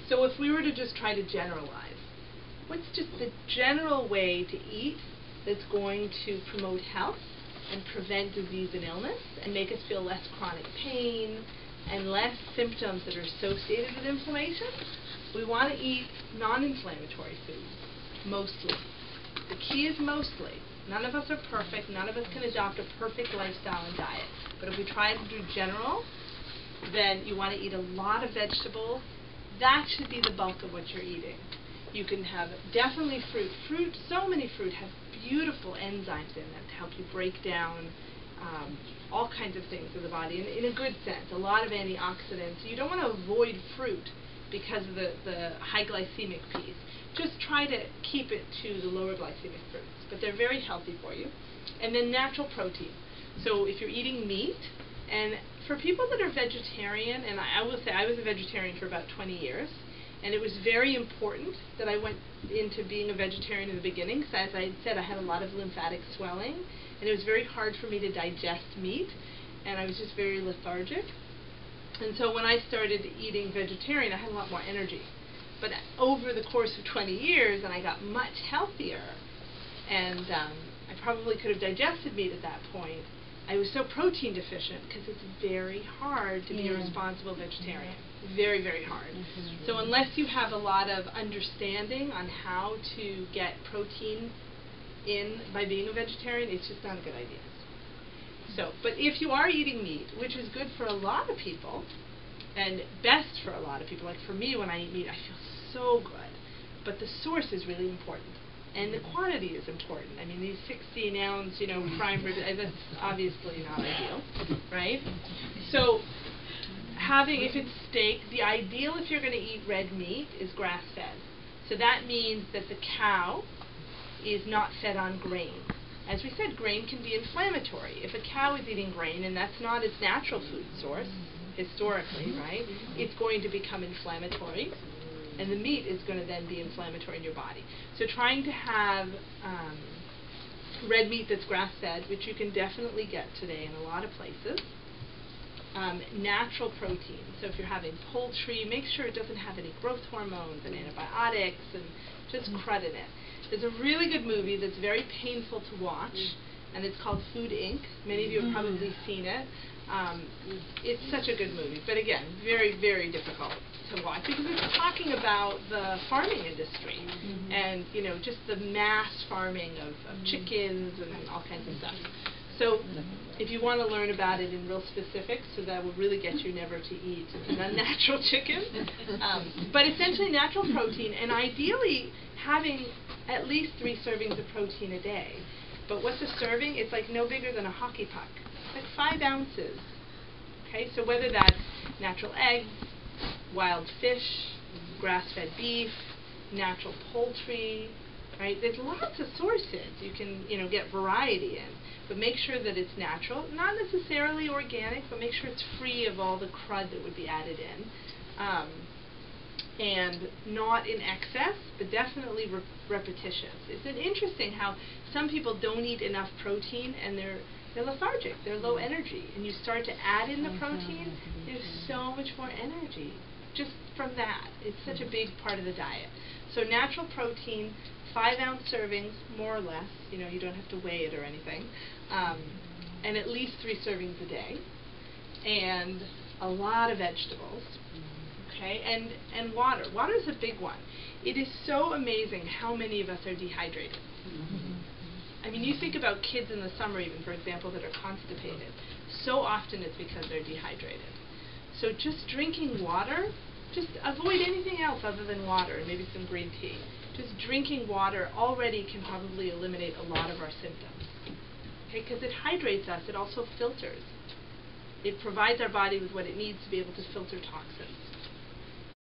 So if we were to just try to generalize, what's just the general way to eat that's going to promote health and prevent disease and illness and make us feel less chronic pain and less symptoms that are associated with inflammation? We want to eat non-inflammatory foods, mostly. The key is mostly. None of us are perfect. None of us can adopt a perfect lifestyle and diet. But if we try to do general, then you want to eat a lot of vegetables. That should be the bulk of what you're eating. You can have definitely fruit. So many fruit have beautiful enzymes in them to help you break down all kinds of things in the body, in a good sense, a lot of antioxidants. You don't want to avoid fruit because of the high glycemic piece. Just try to keep it to the lower glycemic fruits, but they're very healthy for you. And then natural protein. So if you're eating meat, and for people that are vegetarian, and I will say I was a vegetarian for about 20 years, and it was very important that I went into being a vegetarian in the beginning, because as I had said, I had a lot of lymphatic swelling, and it was very hard for me to digest meat, and I was just very lethargic. And so when I started eating vegetarian, I had a lot more energy. But over the course of 20 years, and I got much healthier, and I probably could have digested meat at that point, I was so protein deficient because it's very hard to be a responsible vegetarian. Very, very hard. So unless you have a lot of understanding on how to get protein in by being a vegetarian, it's just not a good idea. So, but if you are eating meat, which is good for a lot of people, and best for a lot of people, like for me when I eat meat, I feel so good. But the source is really important. And the quantity is important. I mean, these 16-ounce, prime rib, that's obviously not ideal, right? So if it's steak, the ideal if you're going to eat red meat is grass-fed. So that means that the cow is not fed on grain. As we said, grain can be inflammatory. If a cow is eating grain, and that's not its natural food source, historically, right, it's going to become inflammatory. And the meat is going to then be inflammatory in your body. So trying to have red meat that's grass-fed, which you can definitely get today in a lot of places. Natural protein. So if you're having poultry, make sure it doesn't have any growth hormones and antibiotics and just crud in it. There's a really good movie that's very painful to watch, and it's called Food Inc. Many of you have probably seen it. It's such a good movie, but again, very, very difficult to watch because it's talking about the farming industry and just the mass farming of chickens and all kinds of stuff. So if you want to learn about it in real specifics, so that will really get you never to eat an unnatural chicken. But essentially natural protein, and ideally having at least 3 servings of protein a day. But what's a serving? It's like no bigger than a hockey puck. It's like 5 ounces. Okay, so whether that's natural eggs, wild fish, grass-fed beef, natural poultry, right? There's lots of sources you can, get variety in, but make sure that it's natural, not necessarily organic, but make sure it's free of all the crud that would be added in, and not in excess, but definitely repetitious. It's interesting how some people don't eat enough protein and they're lethargic, they're low energy, and you start to add in the protein, there's so much more energy just from that. It's such a big part of the diet. So natural protein, 5-ounce servings, more or less, you don't have to weigh it or anything, and at least 3 servings a day, and a lot of vegetables, okay, and water. Water is a big one. It is so amazing how many of us are dehydrated. I mean, you think about kids in the summer even, for example, that are constipated. So often it's because they're dehydrated. So just drinking water, just avoid anything else other than water and maybe some green tea. Just drinking water already can probably eliminate a lot of our symptoms. Okay, because it hydrates us, it also filters. It provides our body with what it needs to be able to filter toxins.